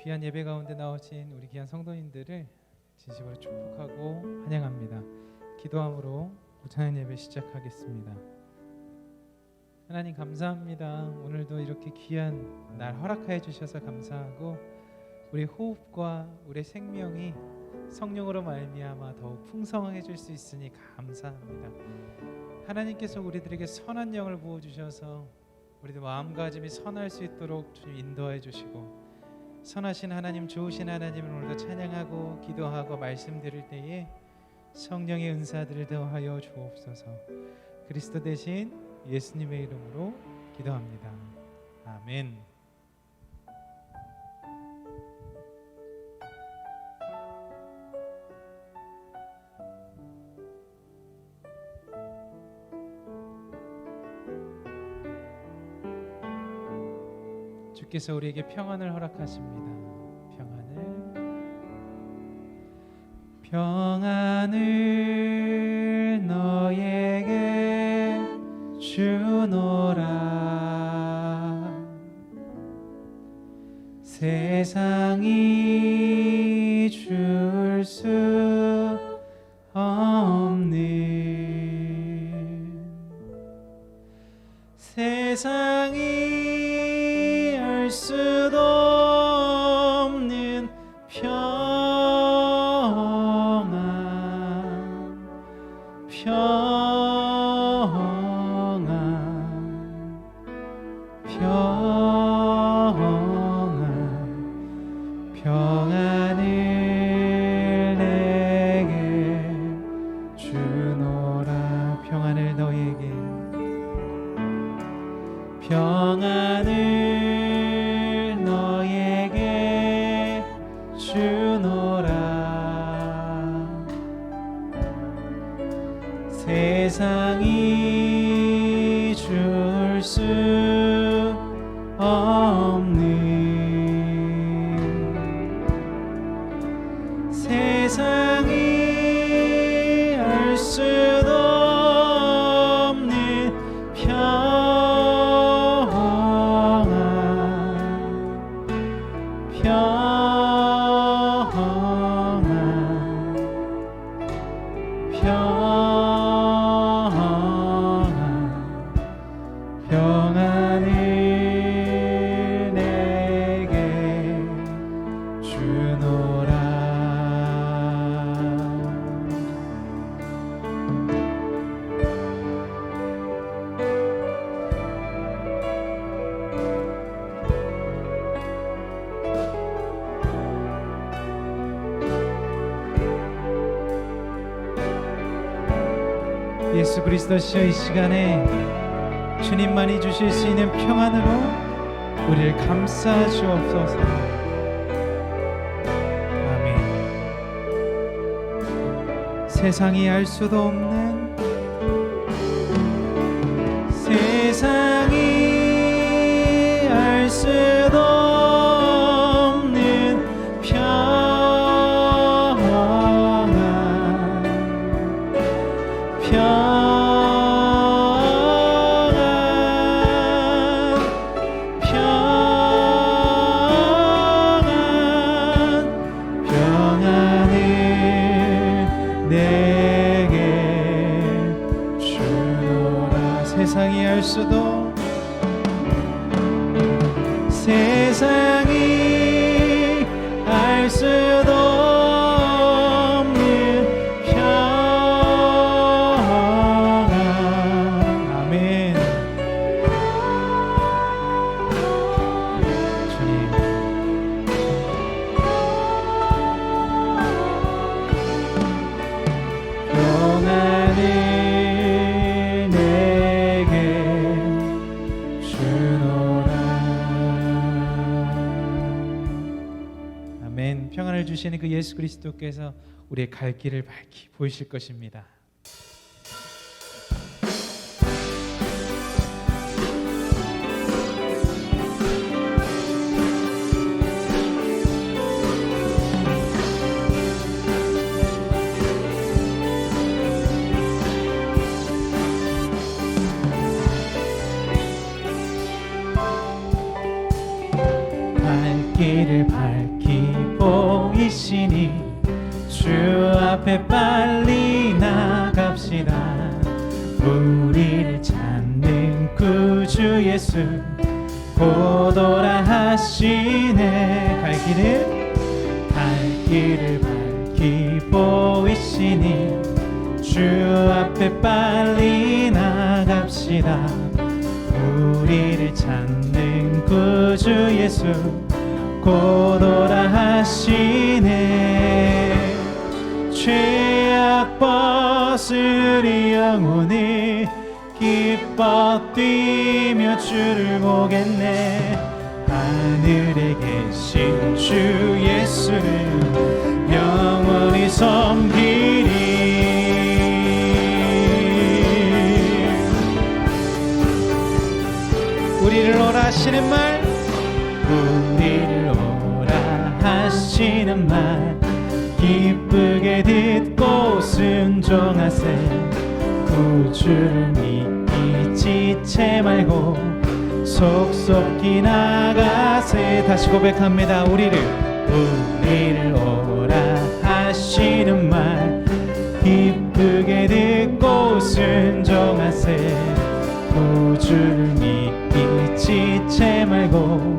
귀한 예배 가운데 나오신 우리 귀한 성도님들을 진심으로 축복하고 환영합니다. 기도함으로 찬양 예배 시작하겠습니다. 하나님 감사합니다. 오늘도 이렇게 귀한 날 허락하여 주셔서 감사하고 우리 호흡과 우리 생명이 성령으로 말미암아 더욱 풍성해질 수 있으니 감사합니다. 하나님께서 우리들에게 선한 영을 부어주셔서 우리도 마음가짐이 선할 수 있도록 주님 인도해 주시고 선하신 하나님, 좋으신 하나님을 오늘도 찬양하고 기도하고 말씀드릴 때에 성령의 은사들을 더하여 주옵소서. 그리스도 대신 예수님의 이름으로 기도합니다. 아멘. 주께서 우리에게 평안을 허락하십니다. 평안을 너에게 주노라. 세상이 줄 수 없는, 세상이 알 수도 없는 평안을 내게 주노라. 평안을 너에게, 평안을 너에게 주노라. 세상이 줄 수 없는, 세상이 알 수도 없는 평안을 내게 주노라. 예수 그리스도시여, 이 시간에 주님만이 주실 수 있는 평안으로 우리를 감싸 주옵소서. 아멘. 세상이 알 수도 없는, 세상이 알 수도 없는 세상이 알 수도, 세상이 알 수도 없는 평안. 아멘. 주님, 평안을 평안을 주시는 그 예수 그리스도께서 우리의 갈 길을 밝히 보이실 것입니다. 갈 길을 밝히 보이시니 주 앞에 빨리 나갑시다. 우리를 찾는 구주 예수 곧 오라 하시네. 갈 길을 밝히 보이시니 주 앞에 빨리 나갑시다. 우리를 찾는 구주 예수 곧 오라 하시네. 죄악 벗으리 영혼이 기뻐 뛰며 주를 보겠네. 하늘에 계신 주 예수를 영원히 섬기리. 우리를 오라 하시는 말, 우리를 오라 하시는 말 기쁘게 듣고 순종하세. 구주를 믿기 지체 말고 속속히 나가세. 다시 고백합니다. 우리를 오라 하시는 말 기쁘게 듣고 순종하세. 구주를 믿기 지체 말고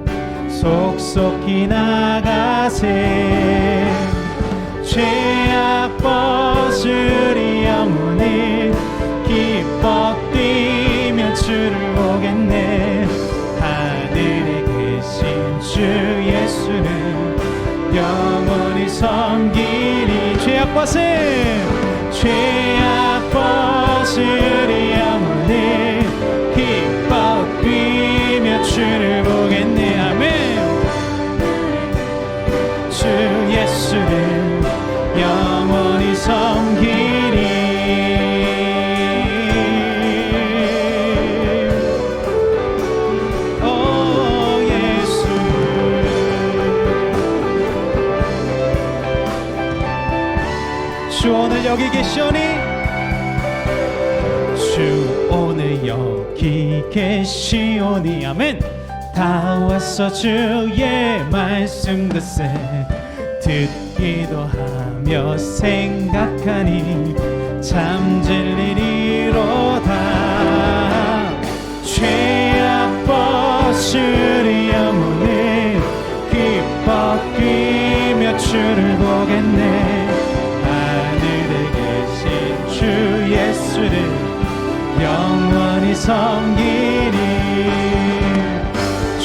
속속히 나가세. 죄악 벗으리 영혼이 기뻐 뛰며 주를 보겠네. 하늘에 계신 주 예수는 영원히 섬기리. 죄악 벗으리 영혼이 기뻐 뛰며 주를 보겠네. 아멘. 주 예수는 영원히 섬기리. 오 예수. 주 오늘 여기 계시오니, 주 오늘 여기 계시오니. 아멘. 다 왔어 주의 말씀 듣세. 듣기도 하며 생각하니 참 진리로다. 죄악 벗으리 영혼을 기뻐 뛰며 주를 보겠네. 하늘에 계신 주 예수를 영원히 섬기리.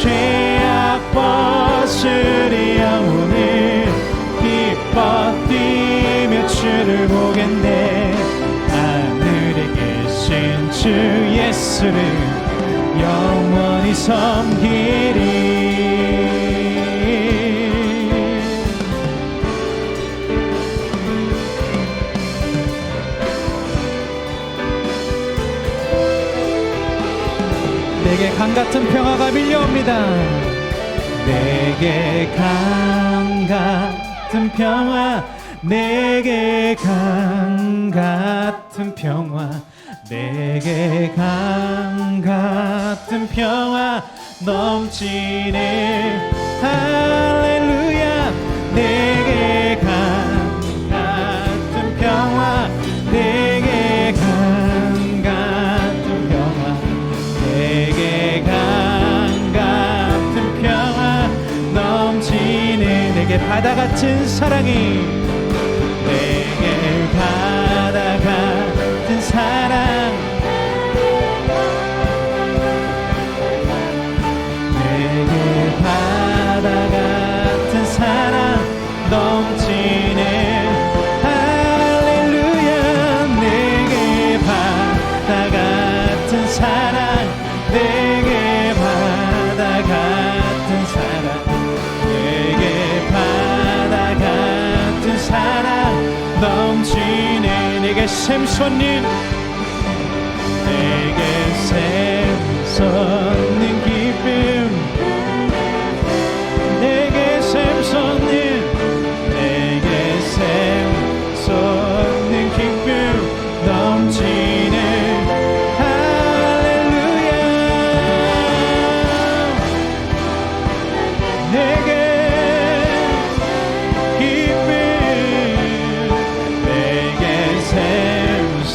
죄악 벗으리 영혼을 기뻐 뛰며 주를 보겠네. 하늘에 계신 주 예수를 영원히 섬기리. 내게 강같은 평화가 밀려옵니다. 내게 강같은 평화, 내게 강같은 평화, 내게 강같은 평화 넘치네. 할렐루야. 내게 강같은 평화, 내게 강같은 평화, 내게 강같은 평화 넘치네. 내게 바다 같은 사랑이, 내게 바다 같은 사랑, 내게 바다 같은 사랑 넘치네. 할렐루야. 내게 바다 같은 사랑, 내게 바다 같은 사랑, 내게 바다 같은 사랑 넘치네. 내게 샘솟는, 내게 샘솟는 기쁨, 내게 샘솟는, 내게 샘솟는 기쁨 넘치네. 할렐루야. 내게 기쁨,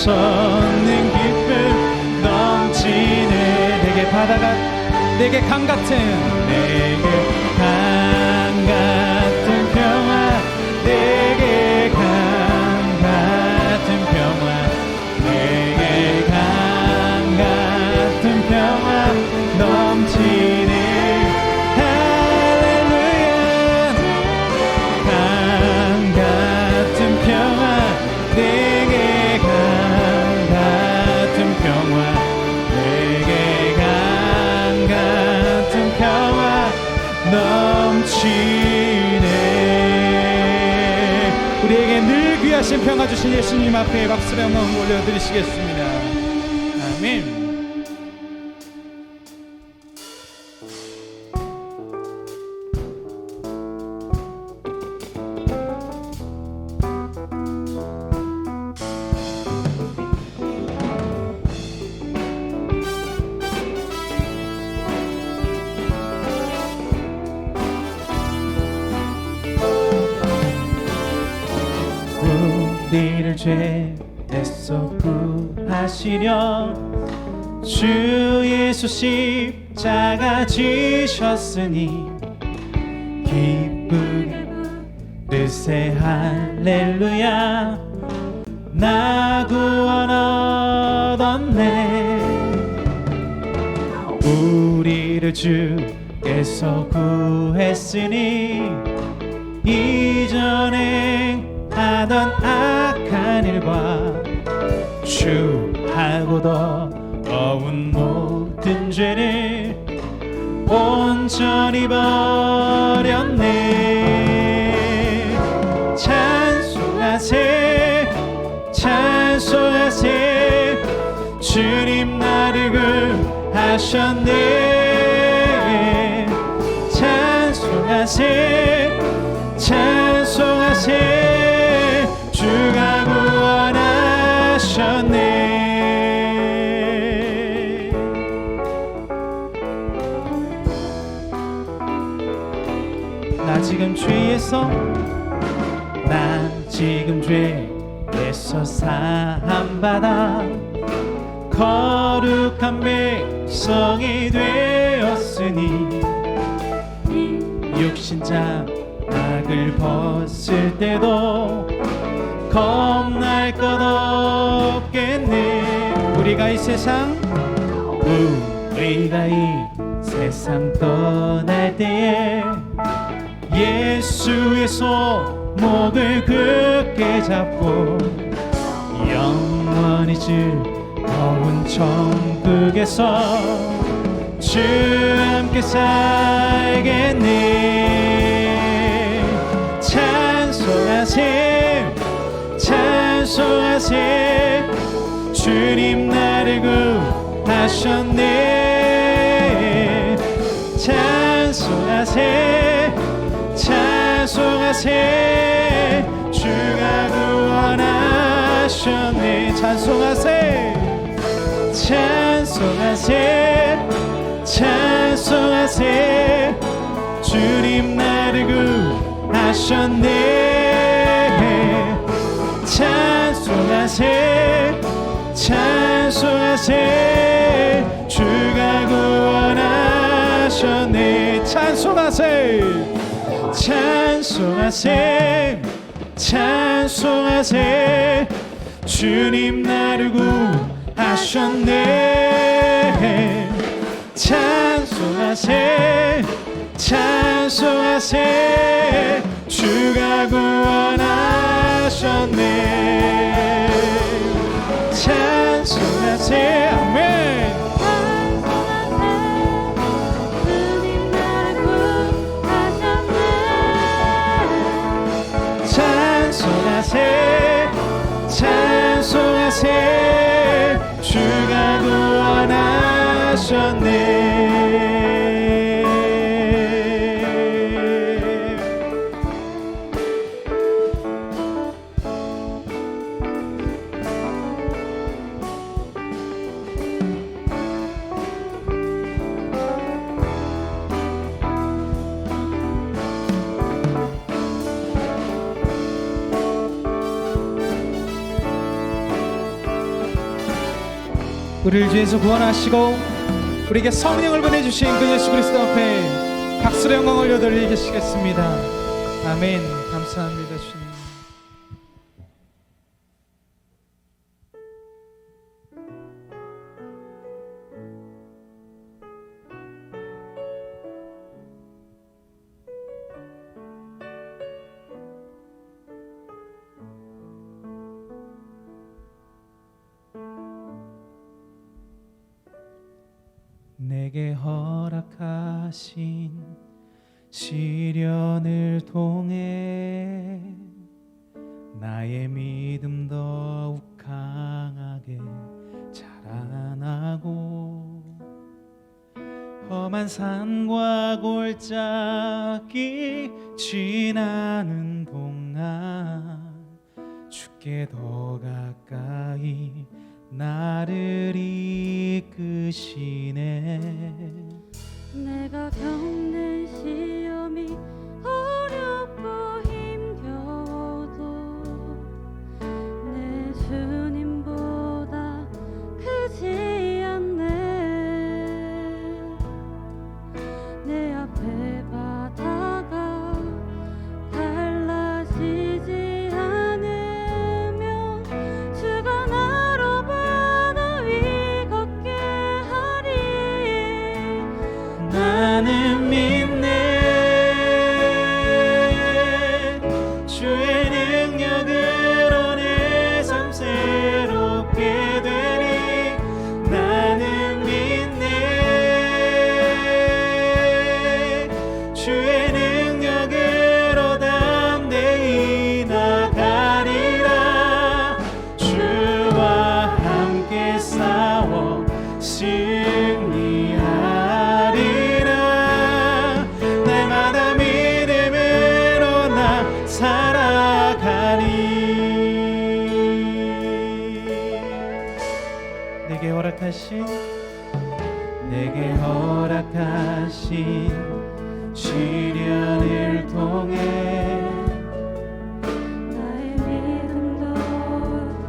솟는 기쁨 넘치네. 내게 바다가 내게 강 같은 내게 강 같은 평화 내게 강 같은 평화 내게 강 같은 평화 넘치네. 할렐루야. 강 같은 평화 내게 강 같은 평화 내게 강 같은 평화 넘치네. 우리에게 늘 귀하신 평화 주신 예수님 앞에 박수로 영광 올려드리시겠습니다. 아멘. 우리를 죄에서 구하시려 주 예수 십자가 지셨으니 기쁘게 부르세 할렐루야. 나 구원 얻었네. 우리를 주께서 구했으니 이전에 하던 악한 일과 주하고도 어운 모든 죄를 온전히 버렸네. 찬송하세 찬송하세 주님 나를 구하셨네. 찬송하세 찬송하세 주가 구원하셨네. 나 지금 죄에서 사함받아 거룩한 백성이 되었으니 육신자 악을 벗을 때도 겁날 것 없겠네. 우리가 이 세상 떠날 때에 예수의 손목을 굳게 잡고 영원히 즐거운 천국에서 주 함께 살겠네. 찬송하세 찬송하세 주님 나를 구하셨네. 찬송하세 찬송하세 주가 구원하셨네. 찬송하세 찬송하세 찬송하세 주님 나를 구하셨네. 찬송하세 찬송하세 주가 구원하셨네. 찬송하세 찬송하세 찬송하세 주님 나를 구하셨네. 찬송하세 찬송하세 주가 구원하셨네. 찬송하세 아멘. 찬송하세 찬송하세 주가 구원하셨네. 우리를 죄에서 구원하시고 우리에게 성령을 보내주신 그 예수 그리스도 앞에 박수로 영광을 올려드리겠습니다. 아멘. 감사합니다 주님. 내게 허락하신 시련을 통해 나의 믿음 더욱 강하게 자라나고 험한 산과 골짜기 지나는 동안 주께 더 가까이 나를 이끄시네. 내가 겪는 시험이 어렵고 힘겨워도 내 주님보다 크지 않네. 내 앞에 바다가 갈라지지 않으면 주가 나로 바다 위 걷게 하리. 나는 믿네. 주의 능력으로 내 삶 새롭게 되리. 나는 믿네. 주의 능력으로 담대히 나가리라. 주와 함께 싸워 승리하리라. 날마다 믿음으로 나 살아가리. 내게 허락하신 시련을 통해 나의 믿음도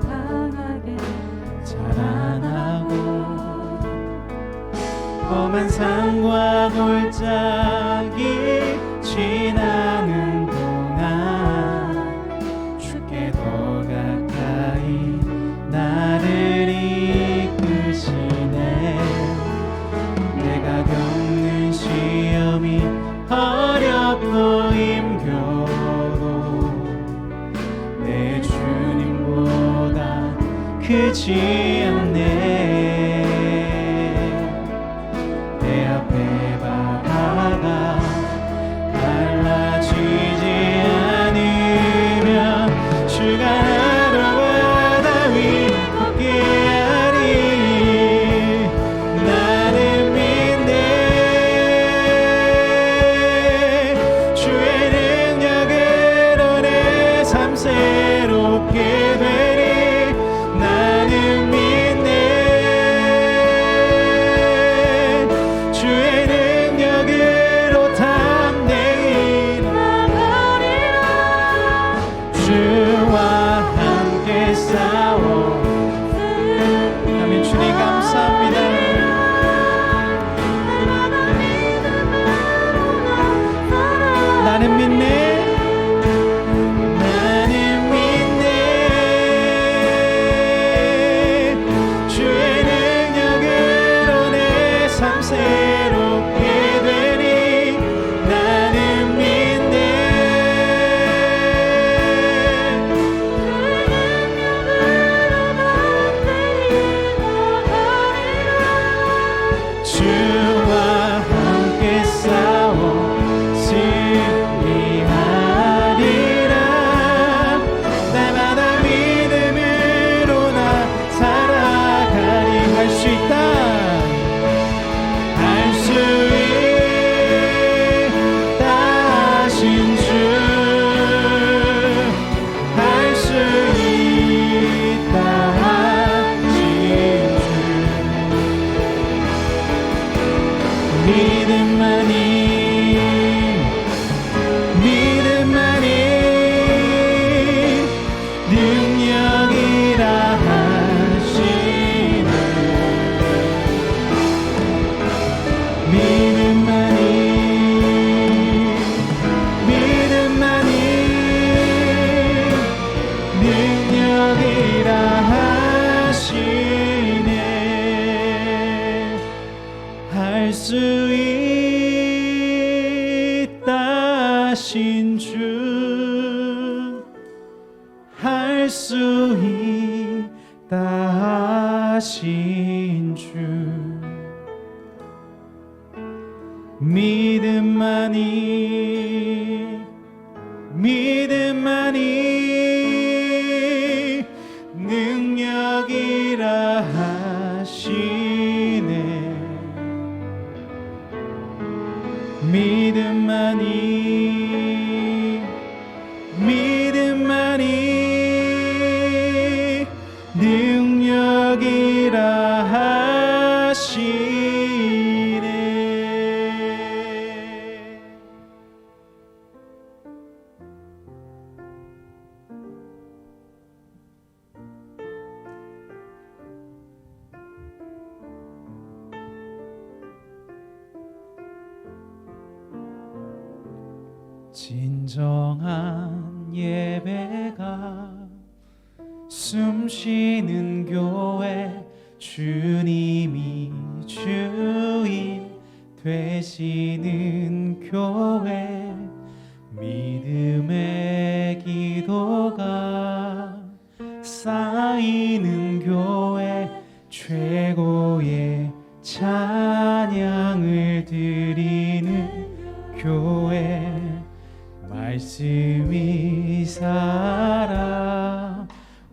강하게 자라나고 험한 산과 골짜기 지나는 동안 주께 더 가까이 나를 이끄시네. 내가 겪는 시험이 어렵고 힘겨워도 내 주님보다 크지 않네. 내 앞에 바다가 갈라지지 않으면 주가 나로 바다 위 걷게 하리. 나는 믿네. 주의 능력으로 내 삶 새롭게 되리. 나는 믿네. 주의 능력으로 담대히 나가리라. 주와 함께 싸워. 아멘. 주님 감사합니다. 나는 믿네. 나는 믿네. 주의 능력으로 내 삶 새롭게 되리. 나는 믿네. 할 수 있다 하신 주 믿음만이 능력이라 하시네 믿음만이 능력이라 하시네. 진정한 예배가 숨쉬는 교회 주님이 주인 되시는 교회 믿음의 기도가 쌓이는 교회 최고의 찬양을 드리는 교회 말씀이 살아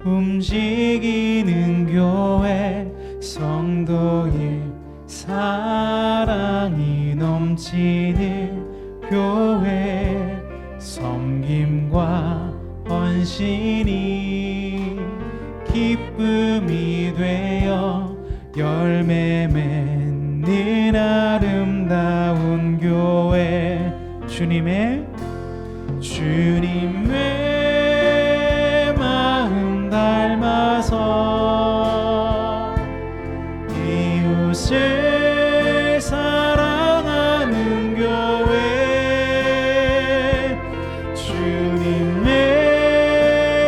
움직이는 교회 성도의 사랑이 넘치는 교회 섬김과 헌신이 기쁨이 되어 열매 맺는 아름다운 교회 주님의 마음 닮아서 이웃을 사랑하는 교회 주님의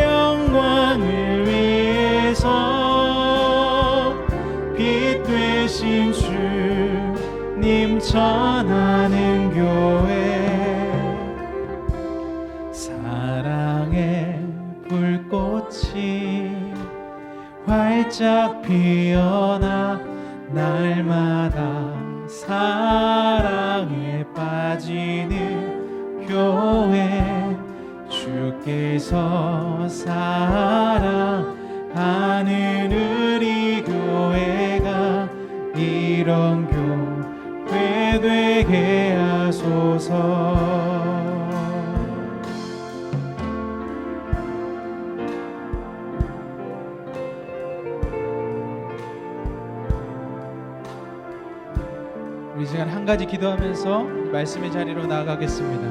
영광을 위해서 빛 되신 주님 전하는 교회 사랑의 불꽃이 활짝 피어나 날마다 사랑에 빠지는 교회 주께서 사랑하는 우리 교회가 이런 교회 되게 하소서. 우리 시간 한 가지 기도하면서 말씀의 자리로 나아가겠습니다.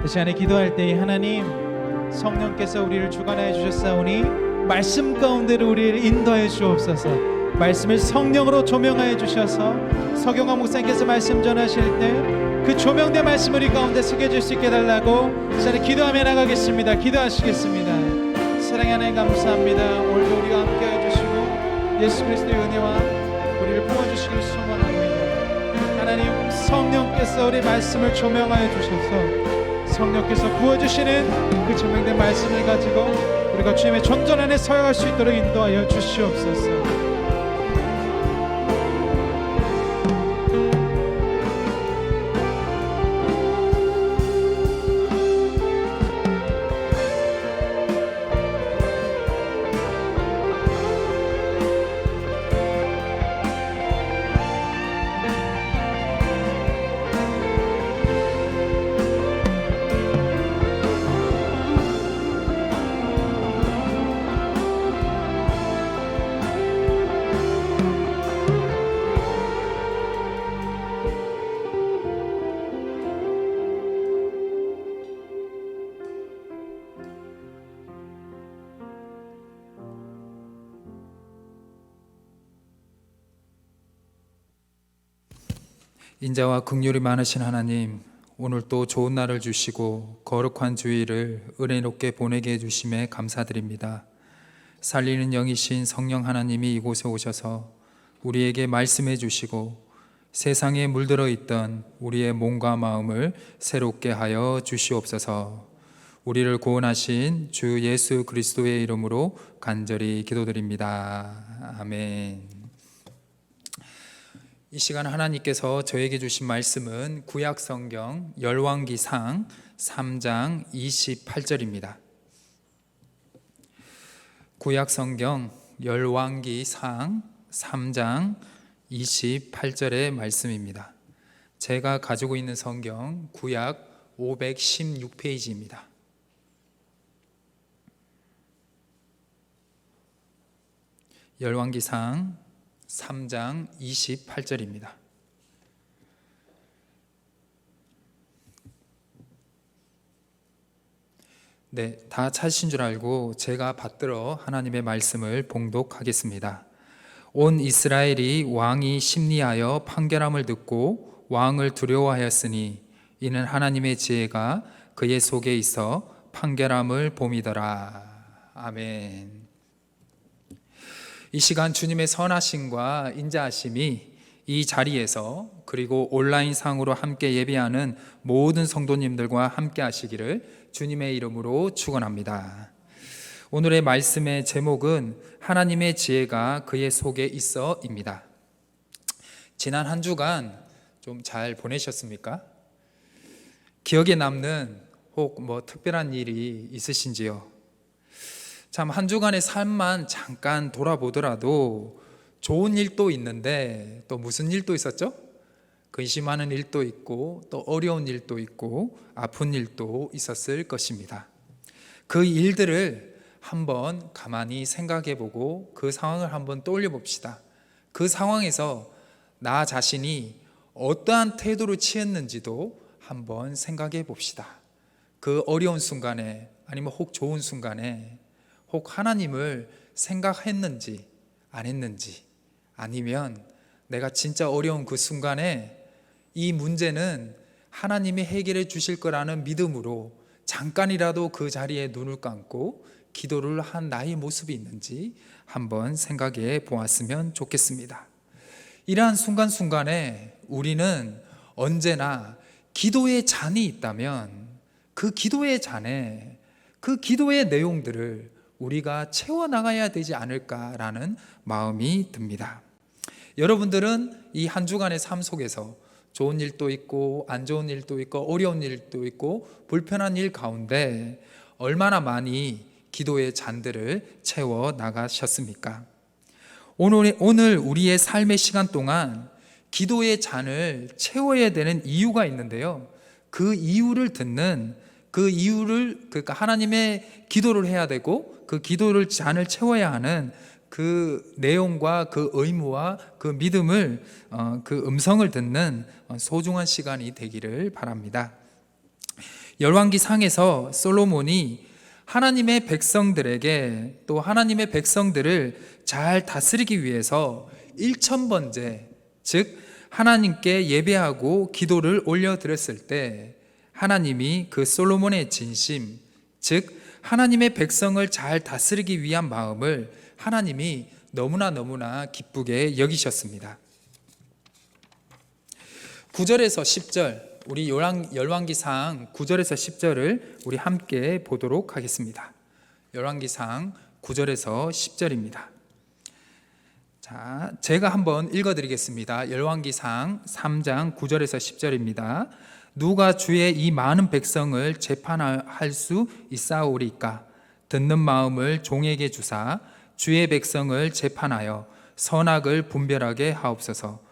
이 시간에 기도할 때 하나님 성령께서 우리를 주관하여 주셨사오니 말씀 가운데로 우리를 인도하여 주옵소서. 말씀을 성령으로 조명하여 주셔서 서경환 목사님께서 말씀 전하실 때 그 조명된 말씀 우리 가운데 새겨질 수 있게 달라고 이 시간에 기도하며 나가겠습니다. 기도하시겠습니다. 사랑의 하나님 감사합니다. 오늘도 우리와 함께해 주시고 예수 그리스도의 은혜와 우리를 부어주시길 소망합니다. 하나님 성령께서 우리 말씀을 조명하여 주셔서 성령께서 부어주시는 그 조명된 말씀을 가지고 우리가 주님의 존전 안에 서야할 수 있도록 인도하여 주시옵소서. 인자와 긍휼이 많으신 하나님, 오늘 또 좋은 날을 주시고 거룩한 주일을 은혜롭게 보내게 해주심에 감사드립니다. 살리는 영이신 성령 하나님이 이곳에 오셔서 우리에게 말씀해 주시고 세상에 물들어 있던 우리의 몸과 마음을 새롭게 하여 주시옵소서. 우리를 구원하신 주 예수 그리스도의 이름으로 간절히 기도드립니다. 아멘. 이 시간 하나님께서 저에게 주신 말씀은 구약 성경 열왕기상 3장 28절입니다. 구약 성경 열왕기상 3장 28절의 말씀입니다. 제가 가지고 있는 성경 구약 516페이지입니다. 열왕기상 3장 28절입니다. 네, 다 찾으신 줄 알고 제가 받들어 하나님의 말씀을 봉독하겠습니다. 온 이스라엘이 왕이 심리하여 판결함을 듣고 왕을 두려워하였으니 이는 하나님의 지혜가 그의 속에 있어 판결함을 봄이더라. 아멘. 이 시간 주님의 선하심과 인자하심이 이 자리에서 그리고 온라인 상으로 함께 예배하는 모든 성도님들과 함께 하시기를 주님의 이름으로 축원합니다. 오늘의 말씀의 제목은 하나님의 지혜가 그의 속에 있어입니다. 지난 한 주간 좀 잘 보내셨습니까? 기억에 남는 혹 특별한 일이 있으신지요? 참 한 주간의 삶만 잠깐 돌아보더라도 좋은 일도 있는데 또 무슨 일도 있었죠? 근심하는 일도 있고 또 어려운 일도 있고 아픈 일도 있었을 것입니다. 그 일들을 한번 가만히 생각해보고 그 상황을 한번 떠올려 봅시다. 그 상황에서 나 자신이 어떠한 태도를 취했는지도 한번 생각해 봅시다. 그 어려운 순간에 아니면 혹 좋은 순간에 혹 하나님을 생각했는지 안 했는지, 아니면 내가 진짜 어려운 그 순간에 이 문제는 하나님이 해결해 주실 거라는 믿음으로 잠깐이라도 그 자리에 눈을 감고 기도를 한 나의 모습이 있는지 한번 생각해 보았으면 좋겠습니다. 이러한 순간순간에 우리는 언제나 기도의 잔이 있다면 그 기도의 잔에 그 기도의 내용들을 우리가 채워나가야 되지 않을까라는 마음이 듭니다. 여러분들은 이 한 주간의 삶 속에서 좋은 일도 있고 안 좋은 일도 있고 어려운 일도 있고 불편한 일 가운데 얼마나 많이 기도의 잔들을 채워 나가셨습니까? 오늘 우리의 삶의 시간 동안 기도의 잔을 채워야 되는 이유가 있는데요. 그 이유를 그러니까 하나님의 기도를 해야 되고 그 기도를 잔을 채워야 하는 그 내용과 그 의무와 그 믿음을 그 음성을 듣는 소중한 시간이 되기를 바랍니다. 열왕기상에서 솔로몬이 하나님의 백성들에게 또 하나님의 백성들을 잘 다스리기 위해서 1000번째 즉 하나님께 예배하고 기도를 올려드렸을 때 하나님이 그 솔로몬의 진심 즉 하나님의 백성을 잘 다스리기 위한 마음을 하나님이 너무나 기쁘게 여기셨습니다. 9절에서 10절 우리 열왕기상 9절에서 10절을 우리 함께 보도록 하겠습니다. 열왕기상 9절에서 10절입니다. 자, 제가 한번 읽어드리겠습니다. 열왕기상 3장 9절에서 10절입니다. 누가 주의 이 많은 백성을 재판할 수 있사오리까? 듣는 마음을 종에게 주사 주의 백성을 재판하여 선악을 분별하게 하옵소서.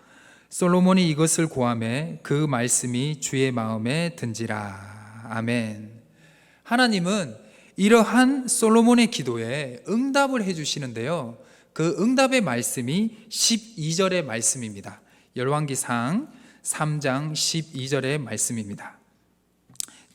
솔로몬이 이것을 고하매 그 말씀이 주의 마음에 든지라. 아멘. 하나님은 이러한 솔로몬의 기도에 응답을 해주시는데요. 그 응답의 말씀이 12절의 말씀입니다. 열왕기상 3장 12절의 말씀입니다.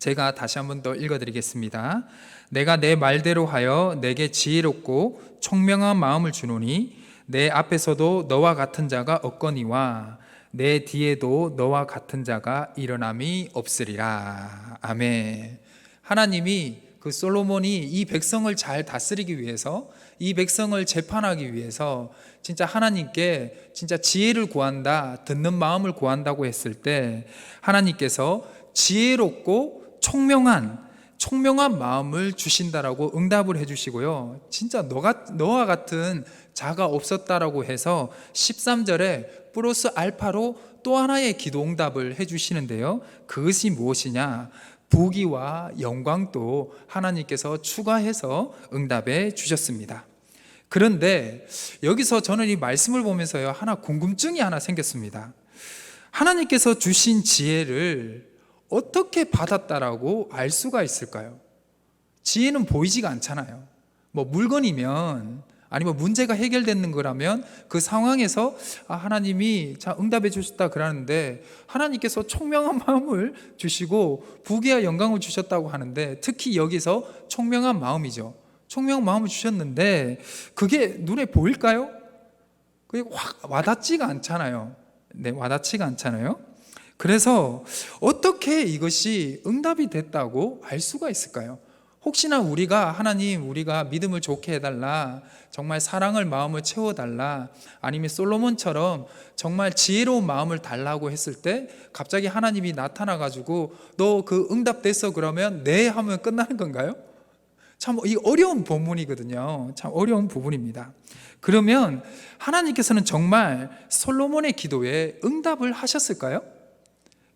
제가 다시 한번 더 읽어드리겠습니다. 내가 내 말대로 하여 내게 지혜롭고 총명한 마음을 주노니 내 앞에서도 너와 같은 자가 없거니와 내 뒤에도 너와 같은 자가 일어남이 없으리라. 아멘. 하나님이 그 솔로몬이 이 백성을 잘 다스리기 위해서 이 백성을 재판하기 위해서 진짜 하나님께 진짜 지혜를 구한다, 듣는 마음을 구한다고 했을 때 하나님께서 지혜롭고 총명한 총명한 마음을 주신다라고 응답을 해주시고요. 진짜 너와 같은 자가 없었다라고 해서 13절에 플러스 알파로 또 하나의 기도 응답을 해주시는데요. 그것이 무엇이냐? 부귀와 영광도 하나님께서 추가해서 응답해 주셨습니다. 그런데 여기서 저는 이 말씀을 보면서요, 궁금증이 하나 생겼습니다. 하나님께서 주신 지혜를 어떻게 받았다라고 알 수가 있을까요? 지혜는 보이지가 않잖아요. 뭐 물건이면, 아니면 문제가 해결되는 거라면 그 상황에서 하나님이 응답해 주셨다 그러는데, 하나님께서 총명한 마음을 주시고 부귀와 영광을 주셨다고 하는데, 특히 여기서 총명한 마음이죠. 총명한 마음을 주셨는데 그게 눈에 보일까요? 그게 확 와닿지가 않잖아요. 네, 와닿지가 않잖아요. 그래서 어떻게 이것이 응답이 됐다고 알 수가 있을까요? 혹시나 하나님 우리가 믿음을 좋게 해달라, 정말 사랑을 마음을 채워달라, 아니면 솔로몬처럼 정말 지혜로운 마음을 달라고 했을 때 갑자기 하나님이 나타나가지고 너 그 응답 됐어 그러면 네 하면 끝나는 건가요? 참 이 어려운 본문이거든요. 참 어려운 부분입니다. 그러면 하나님께서는 정말 솔로몬의 기도에 응답을 하셨을까요?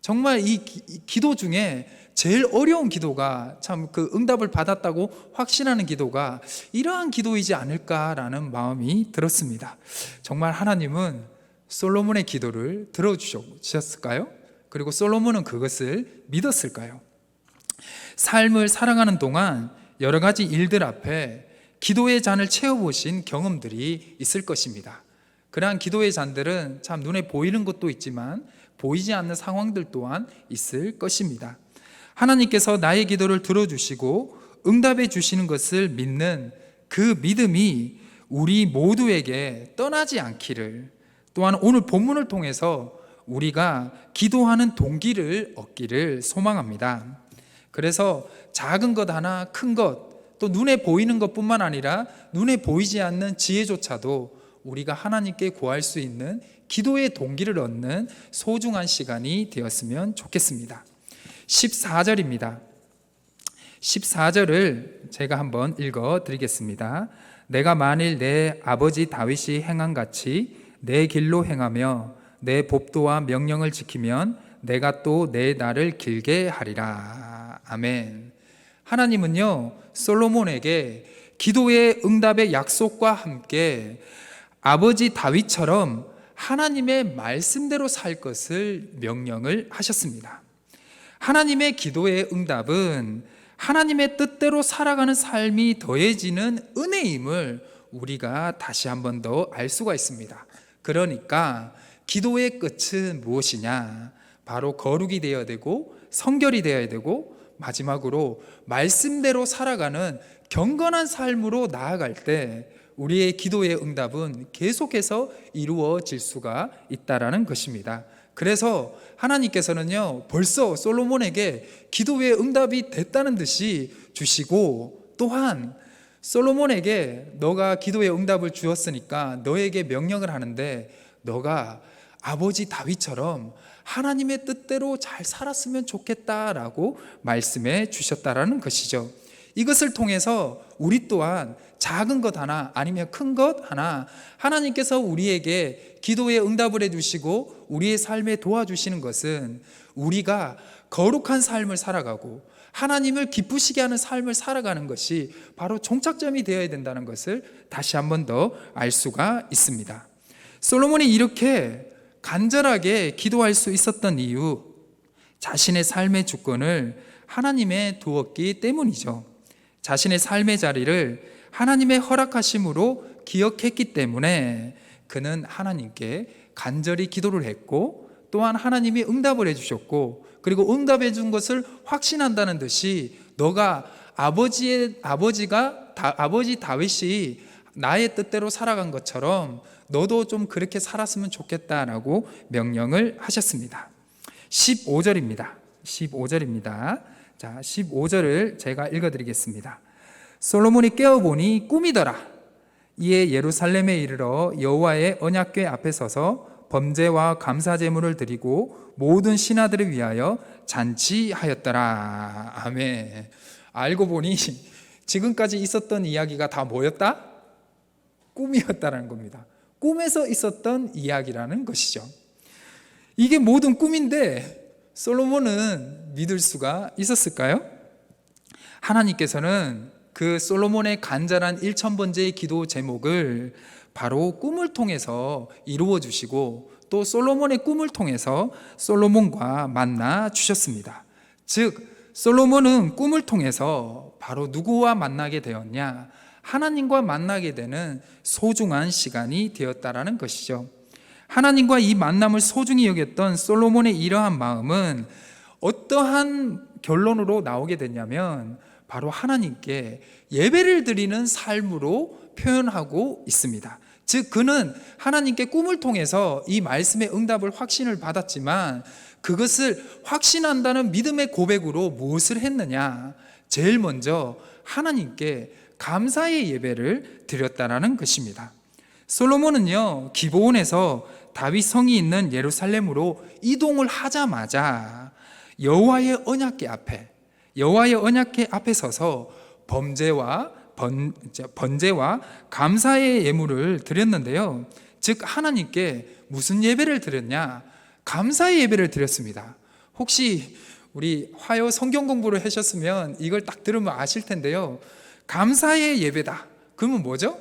정말 이 기도 중에 제일 어려운 기도가, 참 그 응답을 받았다고 확신하는 기도가 이러한 기도이지 않을까라는 마음이 들었습니다. 정말 하나님은 솔로몬의 기도를 들어주셨을까요? 그리고 솔로몬은 그것을 믿었을까요? 삶을 살아가는 동안 여러 가지 일들 앞에 기도의 잔을 채워보신 경험들이 있을 것입니다. 그러한 기도의 잔들은 참 눈에 보이는 것도 있지만 보이지 않는 상황들 또한 있을 것입니다. 하나님께서 나의 기도를 들어주시고 응답해 주시는 것을 믿는 그 믿음이 우리 모두에게 떠나지 않기를, 또한 오늘 본문을 통해서 우리가 기도하는 동기를 얻기를 소망합니다. 그래서 작은 것 하나, 큰 것, 또 눈에 보이는 것뿐만 아니라 눈에 보이지 않는 지혜조차도 우리가 하나님께 구할 수 있는 기도의 동기를 얻는 소중한 시간이 되었으면 좋겠습니다. 14절입니다. 14절을 제가 한번 읽어 드리겠습니다. 내가 만일 내 아버지 다윗이 행한 같이 내 길로 행하며 내 법도와 명령을 지키면 내가 또 내 날을 길게 하리라. 아멘. 하나님은요, 솔로몬에게 기도의 응답의 약속과 함께 아버지 다윗처럼 하나님의 말씀대로 살 것을 명령을 하셨습니다. 하나님의 기도의 응답은 하나님의 뜻대로 살아가는 삶이 더해지는 은혜임을 우리가 다시 한 번 더 알 수가 있습니다. 그러니까 기도의 끝은 무엇이냐? 바로 거룩이 되어야 되고 성결이 되어야 되고 마지막으로 말씀대로 살아가는 경건한 삶으로 나아갈 때 우리의 기도의 응답은 계속해서 이루어질 수가 있다라는 것입니다. 그래서 하나님께서는요, 벌써 솔로몬에게 기도의 응답이 됐다는 듯이 주시고, 또한 솔로몬에게 너가 기도의 응답을 주었으니까 너에게 명령을 하는데 너가 아버지 다윗처럼 하나님의 뜻대로 잘 살았으면 좋겠다라고 말씀해 주셨다라는 것이죠. 이것을 통해서 우리 또한 작은 것 하나 아니면 큰 것 하나 하나님께서 우리에게 기도에 응답을 해주시고 우리의 삶에 도와주시는 것은 우리가 거룩한 삶을 살아가고 하나님을 기쁘시게 하는 삶을 살아가는 것이 바로 종착점이 되어야 된다는 것을 다시 한 번 더 알 수가 있습니다. 솔로몬이 이렇게 간절하게 기도할 수 있었던 이유, 자신의 삶의 주권을 하나님에 두었기 때문이죠. 자신의 삶의 자리를 하나님의 허락하심으로 기억했기 때문에 그는 하나님께 간절히 기도를 했고, 또한 하나님이 응답을 해주셨고, 그리고 응답해 준 것을 확신한다는 듯이 너가 아버지 다윗이 나의 뜻대로 살아간 것처럼 너도 좀 그렇게 살았으면 좋겠다라고 명령을 하셨습니다. 15절입니다. 자, 15절을 제가 읽어드리겠습니다. 솔로몬이 깨어보니 꿈이더라. 이에 예루살렘에 이르러 여호와의 언약궤 앞에 서서 범죄와 감사 제물을 드리고 모든 신하들을 위하여 잔치하였더라. 아멘. 알고 보니 지금까지 있었던 이야기가 다 뭐였다? 꿈이었다라는 겁니다. 꿈에서 있었던 이야기라는 것이죠. 이게 모든 꿈인데 솔로몬은 믿을 수가 있었을까요? 하나님께서는 그 솔로몬의 간절한 1000번째의 기도 제목을 바로 꿈을 통해서 이루어 주시고 또 솔로몬의 꿈을 통해서 솔로몬과 만나 주셨습니다. 즉 솔로몬은 꿈을 통해서 바로 누구와 만나게 되었냐? 하나님과 만나게 되는 소중한 시간이 되었다라는 것이죠. 하나님과 이 만남을 소중히 여겼던 솔로몬의 이러한 마음은 어떠한 결론으로 나오게 됐냐면 바로 하나님께 예배를 드리는 삶으로 표현하고 있습니다. 즉 그는 하나님께 꿈을 통해서 이 말씀의 응답을 확신을 받았지만 그것을 확신한다는 믿음의 고백으로 무엇을 했느냐? 제일 먼저 하나님께 감사의 예배를 드렸다라는 것입니다. 솔로몬은요 기브온에서 다윗 성이 있는 예루살렘으로 이동을 하자마자 여호와의 언약궤 앞에 서서 번제와 감사의 예물을 드렸는데요. 즉 하나님께 무슨 예배를 드렸냐? 감사의 예배를 드렸습니다. 혹시 우리 화요 성경 공부를 하셨으면 이걸 딱 들으면 아실 텐데요. 감사의 예배다. 그러면 뭐죠?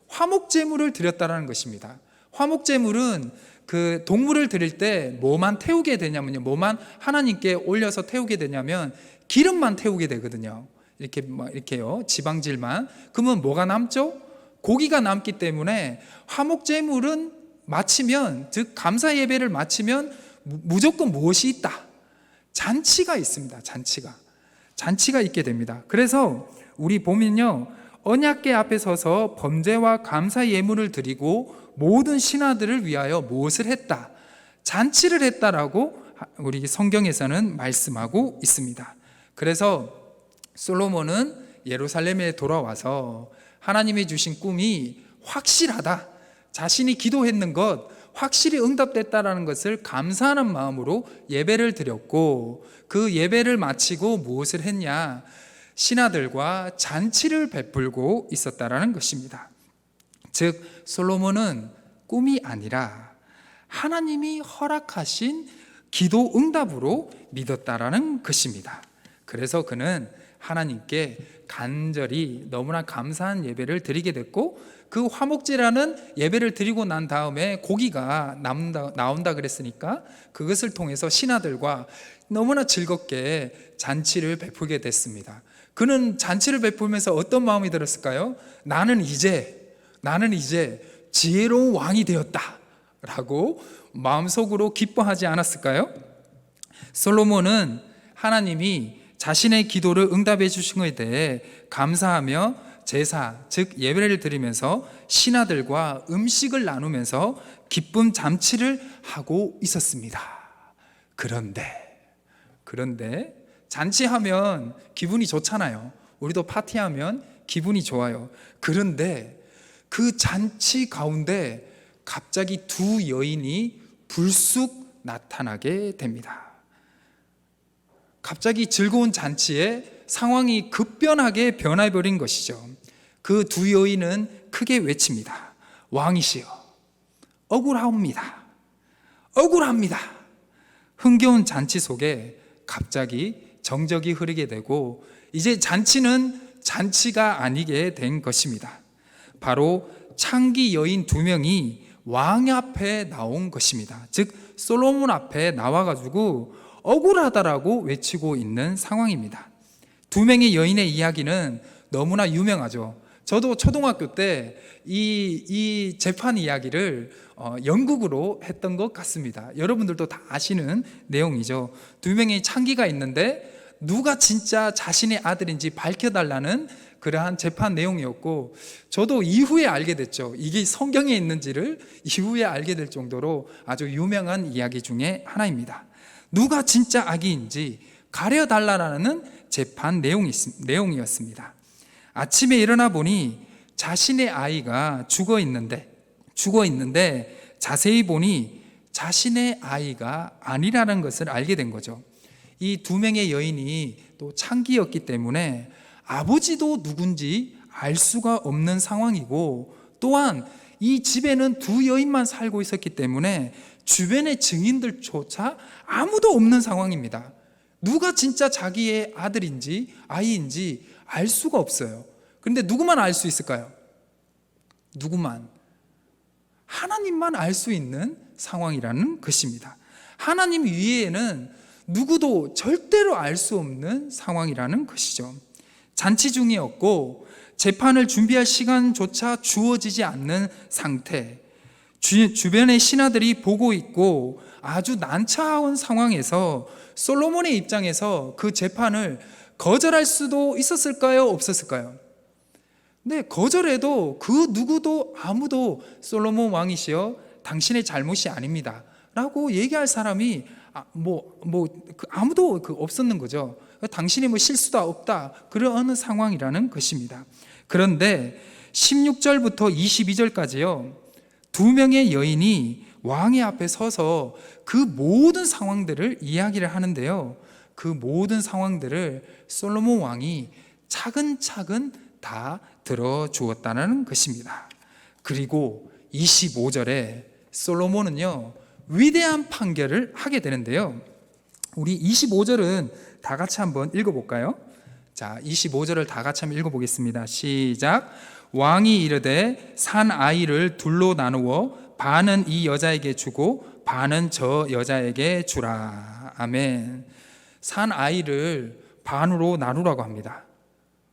화목제물을 드렸다라는 것입니다. 화목제물은 그 동물을 드릴 때 뭐만 태우게 되냐면요. 뭐만 하나님께 올려서 태우게 되냐면 기름만 태우게 되거든요. 이렇게요. 지방질만. 그러면 뭐가 남죠? 고기가 남기 때문에 화목제물은 마치면, 즉 감사 예배를 마치면 무조건 무엇이 있다? 잔치가 있습니다. 잔치가 있게 됩니다. 그래서 우리 보면요, 언약궤 앞에 서서 범죄와 감사 예물을 드리고 모든 신하들을 위하여 무엇을 했다? 잔치를 했다라고 우리 성경에서는 말씀하고 있습니다. 그래서 솔로몬은 예루살렘에 돌아와서 하나님이 주신 꿈이 확실하다, 자신이 기도했는 것 확실히 응답됐다라는 것을 감사하는 마음으로 예배를 드렸고, 그 예배를 마치고 무엇을 했냐? 신하들과 잔치를 베풀고 있었다라는 것입니다. 즉 솔로몬은 꿈이 아니라 하나님이 허락하신 기도 응답으로 믿었다라는 것입니다. 그래서 그는 하나님께 간절히 너무나 감사한 예배를 드리게 됐고, 그 화목제라는 예배를 드리고 난 다음에 고기가 나온다 그랬으니까 그것을 통해서 신하들과 너무나 즐겁게 잔치를 베풀게 됐습니다. 그는 잔치를 베풀면서 어떤 마음이 들었을까요? 나는 이제 지혜로운 왕이 되었다 라고 마음속으로 기뻐하지 않았을까요? 솔로몬은 하나님이 자신의 기도를 응답해 주신 것에 대해 감사하며 제사, 즉 예배를 드리면서 신하들과 음식을 나누면서 기쁨 잔치를 하고 있었습니다. 그런데 잔치하면 기분이 좋잖아요. 우리도 파티하면 기분이 좋아요. 그런데 그 잔치 가운데 갑자기 두 여인이 불쑥 나타나게 됩니다. 갑자기 즐거운 잔치에 상황이 급변하게 변해버린 것이죠. 그 두 여인은 크게 외칩니다. 왕이시여, 억울합니다. 흥겨운 잔치 속에 갑자기 정적이 흐르게 되고 이제 잔치는 잔치가 아니게 된 것입니다. 바로 창기 여인 2명이 왕 앞에 나온 것입니다. 즉 솔로몬 앞에 나와가지고 억울하다라고 외치고 있는 상황입니다. 2명의 여인의 이야기는 너무나 유명하죠. 저도 초등학교 때 이 재판 이야기를 연극으로 했던 것 같습니다. 여러분들도 다 아시는 내용이죠. 2명의 창기가 있는데 누가 진짜 자신의 아들인지 밝혀달라는 그러한 재판 내용이었고, 저도 이후에 알게 됐죠. 이게 성경에 있는지를 이후에 알게 될 정도로 아주 유명한 이야기 중에 하나입니다. 누가 진짜 아기인지 가려달라는 재판 내용이었습니다. 아침에 일어나 보니 자신의 아이가 죽어 있는데 자세히 보니 자신의 아이가 아니라는 것을 알게 된 거죠. 이 2명의 여인이 또 창기였기 때문에 아버지도 누군지 알 수가 없는 상황이고, 또한 이 집에는 두 여인만 살고 있었기 때문에 주변의 증인들조차 아무도 없는 상황입니다. 누가 진짜 자기의 아들인지 아이인지 알 수가 없어요. 그런데 누구만 알 수 있을까요? 누구만? 하나님만 알 수 있는 상황이라는 것입니다. 하나님 위에는 누구도 절대로 알 수 없는 상황이라는 것이죠. 잔치 중이었고 재판을 준비할 시간조차 주어지지 않는 상태, 주변의 신하들이 보고 있고 아주 난처한 상황에서 솔로몬의 입장에서 그 재판을 거절할 수도 있었을까요? 없었을까요? 네, 거절해도 그 누구도 아무도 솔로몬 왕이시여 당신의 잘못이 아닙니다 라고 얘기할 사람이 아무도 없었는 거죠. 당신이 실수도 없다 그런 상황이라는 것입니다. 그런데 16절부터 22절까지요, 두 명의 여인이 왕의 앞에 서서 그 모든 상황들을 이야기를 하는데요, 그 모든 상황들을 솔로몬 왕이 차근차근 다 들어주었다는 것입니다. 그리고 25절에 솔로몬은요 위대한 판결을 하게 되는데요, 우리 25절은 다 같이 한번 읽어볼까요? 자, 25절을 다 같이 한번 읽어보겠습니다. 시작. 왕이 이르되 산 아이를 둘로 나누어 반은 이 여자에게 주고 반은 저 여자에게 주라. 아멘. 산 아이를 반으로 나누라고 합니다.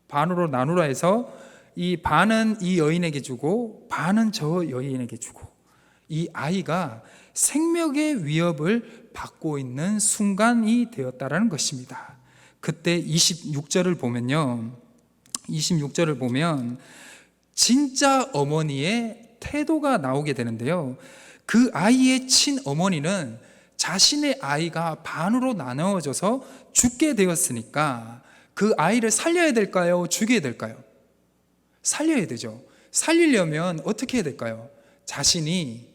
반으로 나누라 해서 이 반은 이 여인에게 주고 반은 저 여인에게 주고, 이 아이가 생명의 위협을 받고 있는 순간이 되었다라는 것입니다. 그때 26절을 보면요, 26절을 보면 진짜 어머니의 태도가 나오게 되는데요, 그 아이의 친어머니는 자신의 아이가 반으로 나누어져서 죽게 되었으니까 그 아이를 살려야 될까요? 죽여야 될까요? 살려야 되죠. 살리려면 어떻게 해야 될까요? 자신이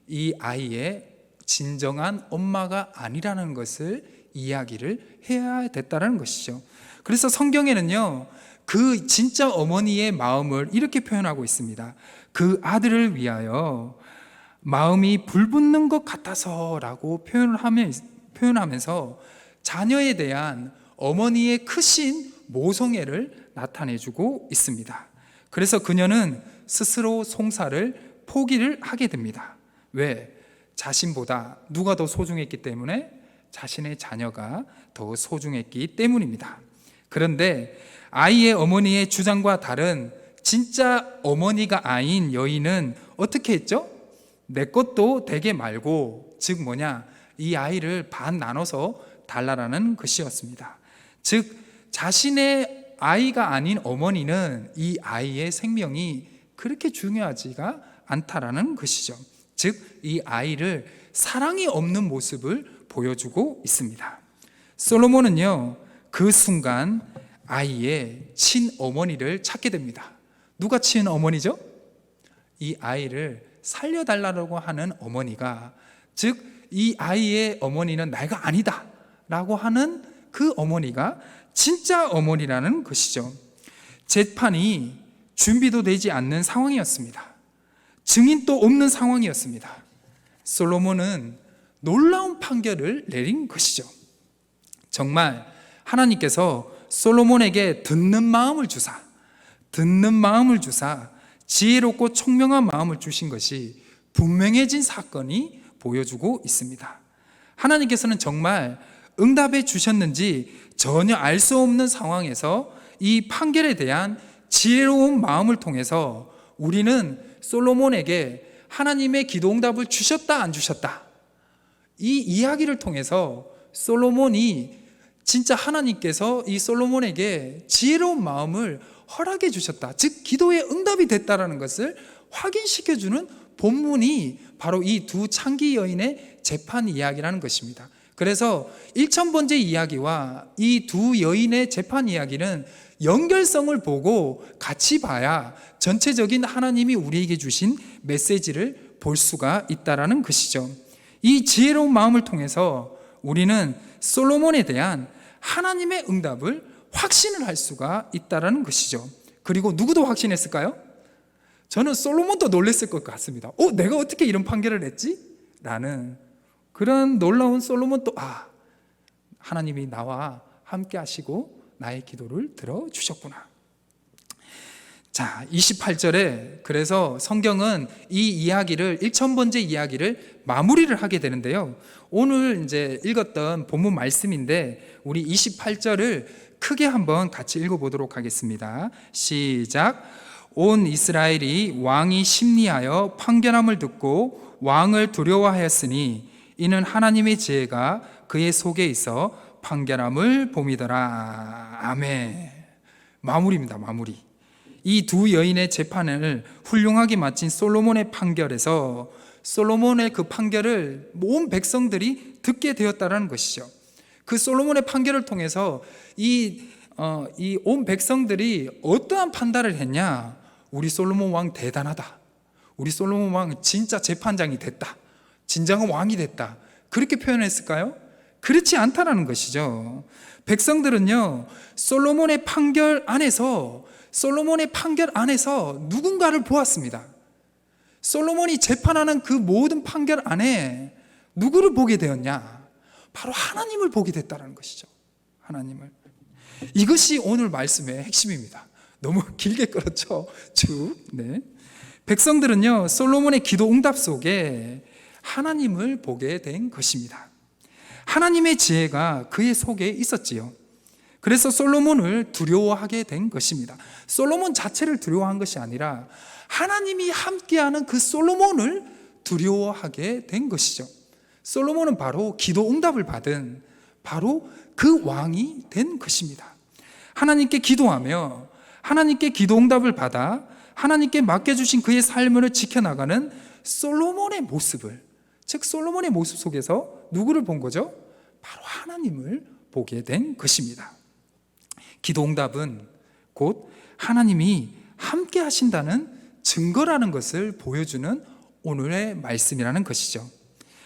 이 아이의 진정한 엄마가 아니라는 것을 이야기를 해야 됐다는 것이죠. 그래서 성경에는요, 그 진짜 어머니의 마음을 이렇게 표현하고 있습니다. 그 아들을 위하여 마음이 불붙는 것 같아서 라고 표현하면서 자녀에 대한 어머니의 크신 모성애를 나타내주고 있습니다. 그래서 그녀는 스스로 송사를 포기를 하게 됩니다. 왜? 자신보다 누가 더 소중했기 때문에? 자신의 자녀가 더 소중했기 때문입니다. 그런데 아이의 어머니의 주장과 다른 진짜 어머니가 아닌 여인은 어떻게 했죠? 내 것도 되게 말고, 즉 이 아이를 반 나눠서 달라라는 것이었습니다. 즉 자신의 아이가 아닌 어머니는 이 아이의 생명이 그렇게 중요하지가 않다라는 것이죠. 즉 이 아이를 사랑이 없는 모습을 보여주고 있습니다. 솔로몬은요 그 순간 아이의 친어머니를 찾게 됩니다. 누가 친어머니죠? 이 아이를 살려달라고 하는 어머니가, 즉 이 아이의 어머니는 내가 아니다 라고 하는 그 어머니가 진짜 어머니라는 것이죠. 재판이 준비도 되지 않는 상황이었습니다. 증인도 없는 상황이었습니다. 솔로몬은 놀라운 판결을 내린 것이죠. 정말 하나님께서 솔로몬에게 듣는 마음을 주사 지혜롭고 총명한 마음을 주신 것이 분명해진 사건이 보여주고 있습니다. 하나님께서는 정말 응답해 주셨는지 전혀 알 수 없는 상황에서 이 판결에 대한 지혜로운 마음을 통해서 우리는 솔로몬에게 하나님의 기도 응답을 주셨다 안 주셨다, 이 이야기를 통해서 솔로몬이 진짜 하나님께서 이 솔로몬에게 지혜로운 마음을 허락해 주셨다, 즉 기도의 응답이 됐다라는 것을 확인시켜주는 본문이 바로 이 두 창기 여인의 재판 이야기라는 것입니다. 그래서 1000번째 이야기와 이 두 여인의 재판 이야기는 연결성을 보고 같이 봐야 전체적인 하나님이 우리에게 주신 메시지를 볼 수가 있다라는 것이죠. 이 지혜로운 마음을 통해서 우리는 솔로몬에 대한 하나님의 응답을 확신을 할 수가 있다라는 것이죠. 그리고 누구도 확신했을까요? 저는 솔로몬도 놀랐을 것 같습니다. 내가 어떻게 이런 판결을 했지? 라는 그런 놀라운 솔로몬도 하나님이 나와 함께 하시고 나의 기도를 들어주셨구나. 자, 28절에 그래서 성경은 이 이야기를 1000번째 이야기를 마무리를 하게 되는데요. 오늘 이제 읽었던 본문 말씀인데 우리 28절을 크게 한번 같이 읽어보도록 하겠습니다. 시작. 온 이스라엘이 왕이 심리하여 판결함을 듣고 왕을 두려워하였으니 이는 하나님의 지혜가 그의 속에 있어 판결함을 봄이더라. 아멘. 마무리입니다. 마무리. 이 두 여인의 재판을 훌륭하게 마친 솔로몬의 판결에서 솔로몬의 그 판결을 온 백성들이 듣게 되었다는 것이죠. 그 솔로몬의 판결을 통해서 이 온 백성들이 어떠한 판단을 했냐? 우리 솔로몬 왕 대단하다. 우리 솔로몬 왕 진짜 재판장이 됐다. 진정한 왕이 됐다. 그렇게 표현했을까요? 그렇지 않다라는 것이죠. 백성들은요, 솔로몬의 판결 안에서 누군가를 보았습니다. 솔로몬이 재판하는 그 모든 판결 안에 누구를 보게 되었냐? 바로 하나님을 보게 됐다는 것이죠. 하나님을. 이것이 오늘 말씀의 핵심입니다. 너무 길게 끌었죠? 쭉. 네. 백성들은요, 솔로몬의 기도 응답 속에 하나님을 보게 된 것입니다. 하나님의 지혜가 그의 속에 있었지요. 그래서 솔로몬을 두려워하게 된 것입니다. 솔로몬 자체를 두려워한 것이 아니라 하나님이 함께하는 그 솔로몬을 두려워하게 된 것이죠. 솔로몬은 바로 기도 응답을 받은 바로 그 왕이 된 것입니다. 하나님께 기도하며 하나님께 기도 응답을 받아 하나님께 맡겨주신 그의 삶을 지켜나가는 솔로몬의 모습을, 즉 솔로몬의 모습 속에서 누구를 본 거죠? 바로 하나님을 보게 된 것입니다. 기도 응답은 곧 하나님이 함께 하신다는 증거라는 것을 보여주는 오늘의 말씀이라는 것이죠.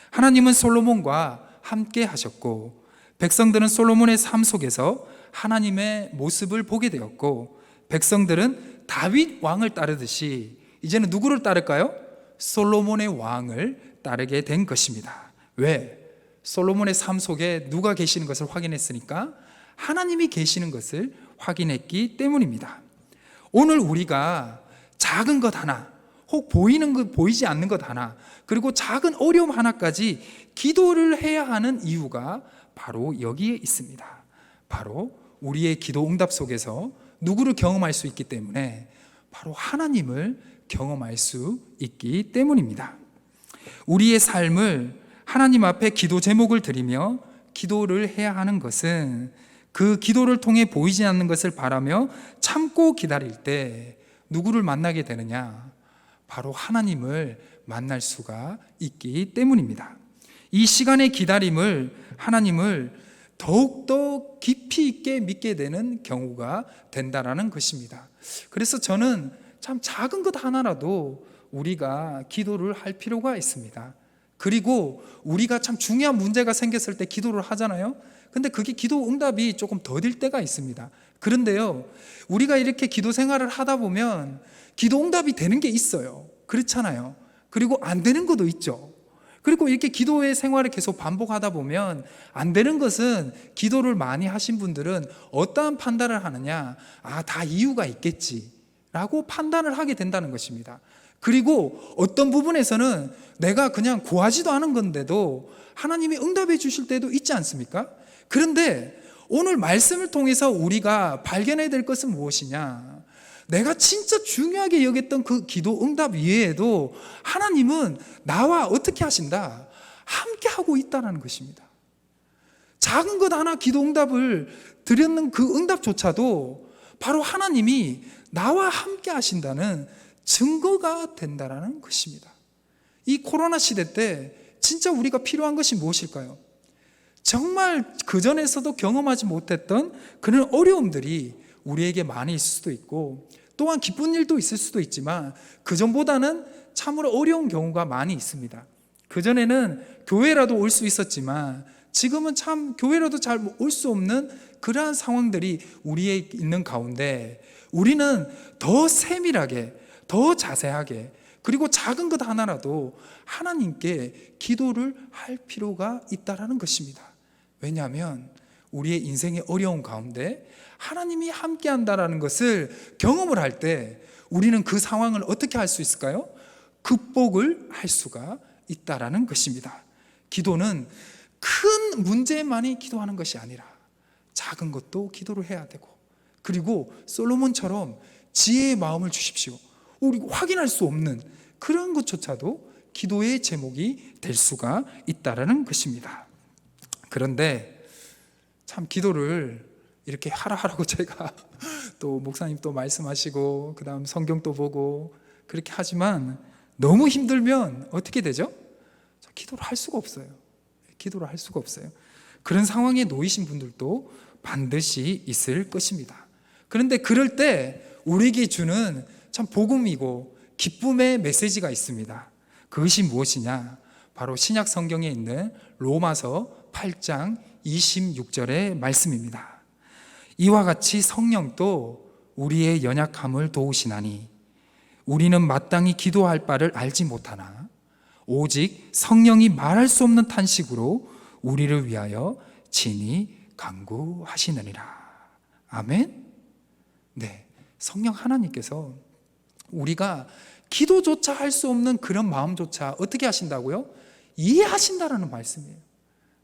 하나님은 솔로몬과 함께 하셨고 백성들은 솔로몬의 삶 속에서 하나님의 모습을 보게 되었고 백성들은 다윗 왕을 따르듯이 이제는 누구를 따를까요? 솔로몬의 왕을 따르게 된 것입니다. 왜? 솔로몬의 삶 속에 누가 계시는 것을 확인했으니까 하나님이 계시는 것을 확인했기 때문입니다. 오늘 우리가 작은 것 하나, 혹 보이지 않는 것 하나, 그리고 작은 어려움 하나까지 기도를 해야 하는 이유가 바로 여기에 있습니다. 바로 우리의 기도 응답 속에서 누구를 경험할 수 있기 때문에 바로 하나님을 경험할 수 있기 때문입니다. 우리의 삶을 하나님 앞에 기도 제목을 드리며 기도를 해야 하는 것은 그 기도를 통해 보이지 않는 것을 바라며 참고 기다릴 때 누구를 만나게 되느냐? 바로 하나님을 만날 수가 있기 때문입니다. 이 시간의 기다림을 하나님을 더욱더 깊이 있게 믿게 되는 경우가 된다라는 것입니다. 그래서 저는 참 작은 것 하나라도 우리가 기도를 할 필요가 있습니다. 그리고 우리가 참 중요한 문제가 생겼을 때 기도를 하잖아요. 근데 그게 기도 응답이 조금 더딜 때가 있습니다. 그런데요, 우리가 이렇게 기도 생활을 하다 보면 기도 응답이 되는 게 있어요. 그렇잖아요. 그리고 안 되는 것도 있죠. 그리고 이렇게 기도의 생활을 계속 반복하다 보면 안 되는 것은 기도를 많이 하신 분들은 어떠한 판단을 하느냐? 다 이유가 있겠지라고 판단을 하게 된다는 것입니다. 그리고 어떤 부분에서는 내가 그냥 구하지도 않은 건데도 하나님이 응답해 주실 때도 있지 않습니까? 그런데 오늘 말씀을 통해서 우리가 발견해야 될 것은 무엇이냐? 내가 진짜 중요하게 여겼던 그 기도 응답 이외에도 하나님은 나와 어떻게 하신다? 함께 하고 있다는 것입니다. 작은 것 하나 기도 응답을 드렸는 그 응답조차도 바로 하나님이 나와 함께 하신다는 증거가 된다는 것입니다. 이 코로나 시대 때 진짜 우리가 필요한 것이 무엇일까요? 정말 그전에서도 경험하지 못했던 그런 어려움들이 우리에게 많이 있을 수도 있고 또한 기쁜 일도 있을 수도 있지만 그전보다는 참으로 어려운 경우가 많이 있습니다. 그전에는 교회라도 올 수 있었지만 지금은 참 교회라도 잘 올 수 없는 그러한 상황들이 우리에 있는 가운데 우리는 더 세밀하게, 더 자세하게, 그리고 작은 것 하나라도 하나님께 기도를 할 필요가 있다라는 것입니다. 왜냐하면 우리의 인생의 어려운 가운데 하나님이 함께 한다라는 것을 경험을 할 때 우리는 그 상황을 어떻게 할 수 있을까요? 극복을 할 수가 있다라는 것입니다. 기도는 큰 문제만이 기도하는 것이 아니라 작은 것도 기도를 해야 되고, 그리고 솔로몬처럼 지혜의 마음을 주십시오. 우리 확인할 수 없는 그런 것조차도 기도의 제목이 될 수가 있다라는 것입니다. 그런데 참 기도를 이렇게 하라고 제가 또 목사님 또 말씀하시고 그 다음 성경 또 보고 그렇게 하지만 너무 힘들면 어떻게 되죠? 기도를 할 수가 없어요. 기도를 할 수가 없어요. 그런 상황에 놓이신 분들도 반드시 있을 것입니다. 그런데 그럴 때 우리에게 주는 참 복음이고 기쁨의 메시지가 있습니다. 그것이 무엇이냐? 바로 신약 성경에 있는 로마서 8장 26절의 말씀입니다. 이와 같이 성령도 우리의 연약함을 도우시나니 우리는 마땅히 기도할 바를 알지 못하나 오직 성령이 말할 수 없는 탄식으로 우리를 위하여 친히 간구하시느니라. 아멘. 네, 성령 하나님께서 우리가 기도조차 할 수 없는 그런 마음조차 어떻게 하신다고요? 이해하신다라는 말씀이에요.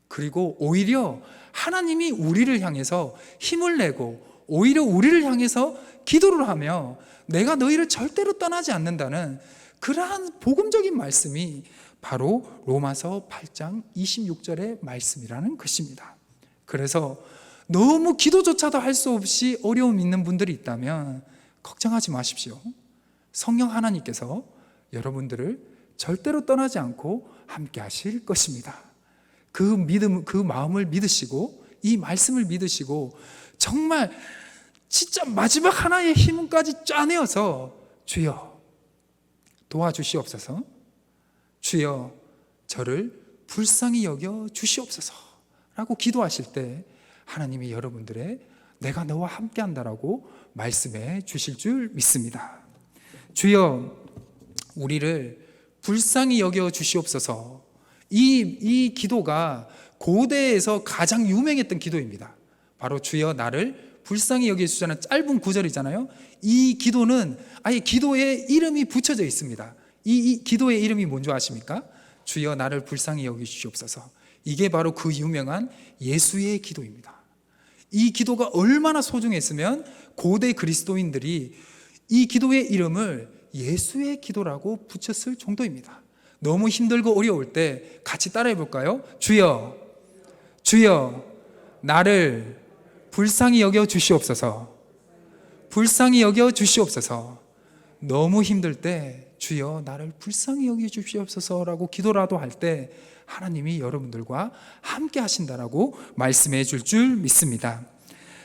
그리고 오히려 하나님이 우리를 향해서 힘을 내고 오히려 우리를 향해서 기도를 하며 내가 너희를 절대로 떠나지 않는다는 그러한 복음적인 말씀이 바로 로마서 8장 26절의 말씀이라는 것입니다. 그래서 너무 기도조차도 할 수 없이 어려움 있는 분들이 있다면 걱정하지 마십시오. 성령 하나님께서 여러분들을 절대로 떠나지 않고 함께 하실 것입니다. 그 믿음, 그 마음을 믿으시고 이 말씀을 믿으시고 정말 진짜 마지막 하나의 힘까지 짜내어서 주여 도와주시옵소서, 주여 저를 불쌍히 여겨 주시옵소서 라고 기도하실 때 하나님이 여러분들의 내가 너와 함께 한다라고 말씀해 주실 줄 믿습니다. 주여 우리를 불쌍히 여겨 주시옵소서. 이 기도가 고대에서 가장 유명했던 기도입니다. 바로 주여 나를 불쌍히 여겨 주시라는 짧은 구절이잖아요. 이 기도는 아예 기도에 이름이 붙여져 있습니다. 이 기도의 이름이 뭔지 아십니까? 주여 나를 불쌍히 여겨 주시옵소서. 이게 바로 그 유명한 예수의 기도입니다. 이 기도가 얼마나 소중했으면 고대 그리스도인들이 이 기도의 이름을 예수의 기도라고 붙였을 정도입니다. 너무 힘들고 어려울 때 같이 따라해 볼까요? 주여, 주여, 나를 불쌍히 여겨 주시옵소서. 불쌍히 여겨 주시옵소서. 너무 힘들 때 주여 나를 불쌍히 여겨 주시옵소서라고 기도라도 할 때 하나님이 여러분들과 함께 하신다라고 말씀해 줄 믿습니다.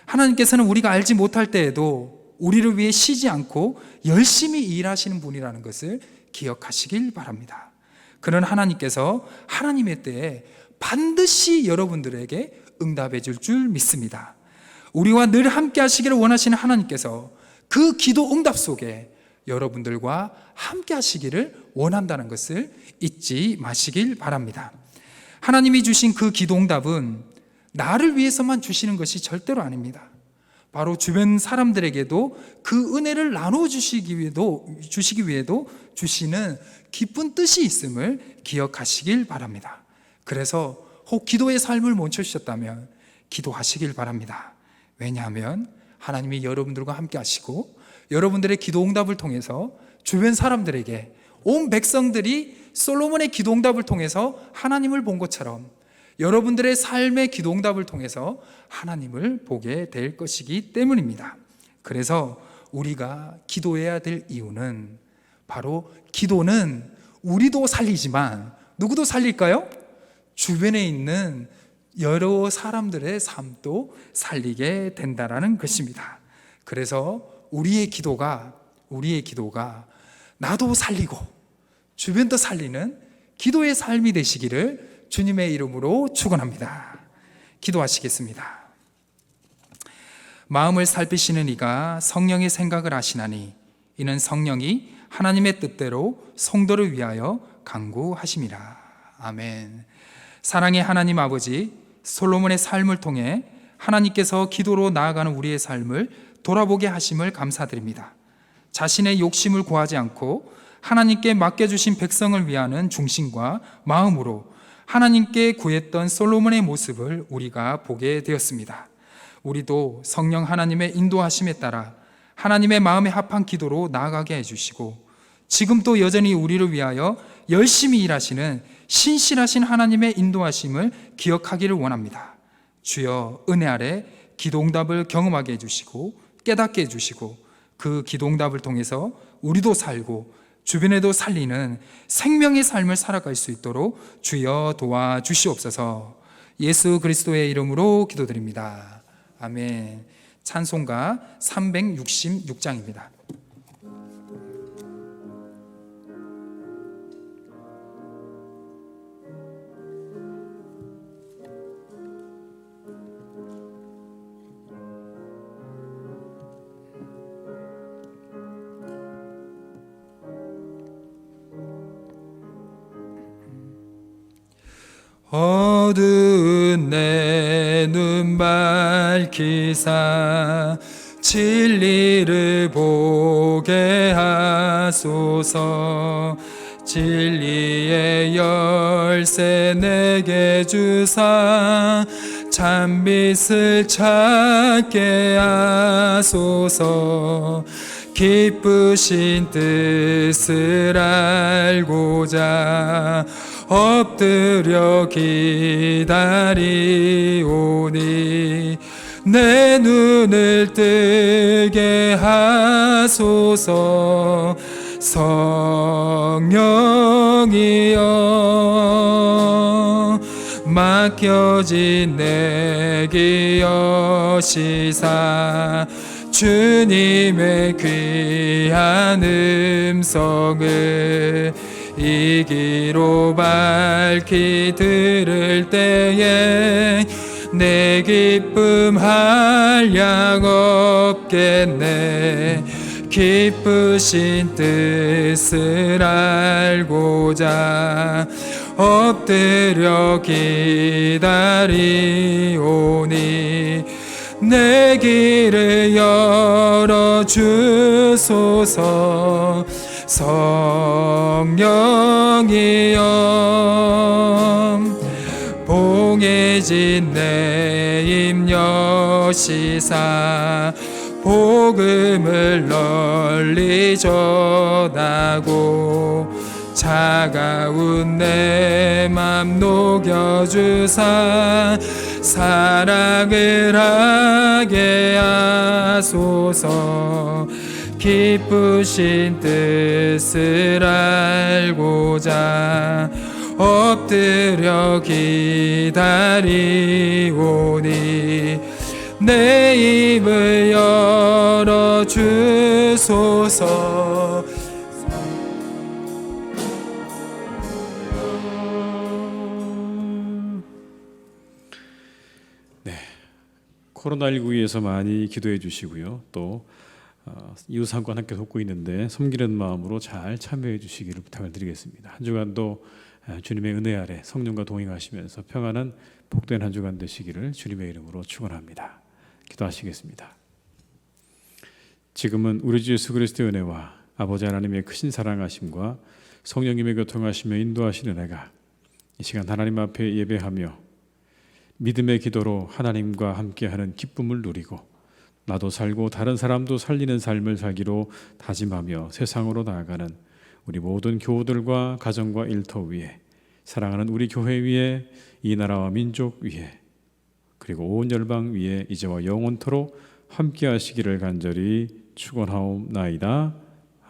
하나님께서는 우리가 알지 못할 때에도 우리를 위해 쉬지 않고 열심히 일하시는 분이라는 것을 기억하시길 바랍니다. 그런 하나님께서 하나님의 때에 반드시 여러분들에게 응답해 줄 믿습니다. 우리와 늘 함께 하시기를 원하시는 하나님께서 그 기도 응답 속에 여러분들과 함께 하시기를 원한다는 것을 잊지 마시길 바랍니다. 하나님이 주신 그 기도 응답은 나를 위해서만 주시는 것이 절대로 아닙니다. 바로 주변 사람들에게도 그 은혜를 나눠 주시기 위해도 주시는 깊은 뜻이 있음을 기억하시길 바랍니다. 그래서 혹 기도의 삶을 멈춰주셨다면 기도하시길 바랍니다. 왜냐하면 하나님이 여러분들과 함께 하시고 여러분들의 기도 응답을 통해서 주변 사람들에게 온 백성들이 솔로몬의 기도 응답을 통해서 하나님을 본 것처럼 여러분들의 삶의 기도 응답을 통해서 하나님을 보게 될 것이기 때문입니다. 그래서 우리가 기도해야 될 이유는 바로 기도는 우리도 살리지만 누구도 살릴까요? 주변에 있는 여러 사람들의 삶도 살리게 된다라는 것입니다. 그래서 우리의 기도가 나도 살리고 주변도 살리는 기도의 삶이 되시기를 주님의 이름으로 축원합니다. 기도하시겠습니다. 마음을 살피시는 이가 성령의 생각을 아시나니 이는 성령이 하나님의 뜻대로 성도를 위하여 간구하심이라. 아멘. 사랑의 하나님 아버지, 솔로몬의 삶을 통해 하나님께서 기도로 나아가는 우리의 삶을 돌아보게 하심을 감사드립니다. 자신의 욕심을 구하지 않고 하나님께 맡겨주신 백성을 위하는 중심과 마음으로 하나님께 구했던 솔로몬의 모습을 우리가 보게 되었습니다. 우리도 성령 하나님의 인도하심에 따라 하나님의 마음에 합한 기도로 나아가게 해주시고 지금도 여전히 우리를 위하여 열심히 일하시는 신실하신 하나님의 인도하심을 기억하기를 원합니다. 주여, 은혜 아래 기도응답을 경험하게 해주시고 깨닫게 해주시고 그 기도응답을 통해서 우리도 살고 주변에도 살리는 생명의 삶을 살아갈 수 있도록 주여 도와주시옵소서. 예수 그리스도의 이름으로 기도드립니다. 아멘. 찬송가 366장입니다. 어두운 내 눈 밝히사 진리를 보게 하소서. 진리의 열쇠 내게 주사 참빛을 찾게 하소서. 기쁘신 뜻을 알고자 엎드려 기다리오니 내 눈을 뜨게 하소서. 성령이여 맡겨진 내 기여시사 주님의 귀한 음성을 이기로 밝히 들을 때에 내 기쁨 한량 없겠네. 기쁘신 뜻을 알고자 엎드려 기다리오니 내 길을 열어주소서. 성령이여 봉해진 내 임여시사 복음을 널리 전하고 차가운 내 맘 녹여주사 사랑을 하게 하소서. 기쁘신 뜻을 알고자 엎드려 기다리오니 내 입을 열어주소서. 코로나19에서 많이 기도해 주시고요. 또 이웃상관 함께 돕고 있는데 섬기는 마음으로 잘 참여해 주시기를 부탁을 드리겠습니다. 한 주간도 주님의 은혜 아래 성령과 동행하시면서 평안한 복된 한 주간 되시기를 주님의 이름으로 축원합니다. 기도하시겠습니다. 지금은 우리 주 예수 그리스도의 은혜와 아버지 하나님의 크신 사랑하심과 성령님의 교통하시며 인도하시는 은혜가 이 시간 하나님 앞에 예배하며 믿음의 기도로 하나님과 함께하는 기쁨을 누리고 나도 살고 다른 사람도 살리는 삶을 살기로 다짐하며 세상으로 나아가는 우리 모든 교우들과 가정과 일터 위에 사랑하는 우리 교회 위에 이 나라와 민족 위에 그리고 온 열방 위에 이제와 영원토록 함께 하시기를 간절히 축원하옵나이다.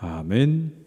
아멘.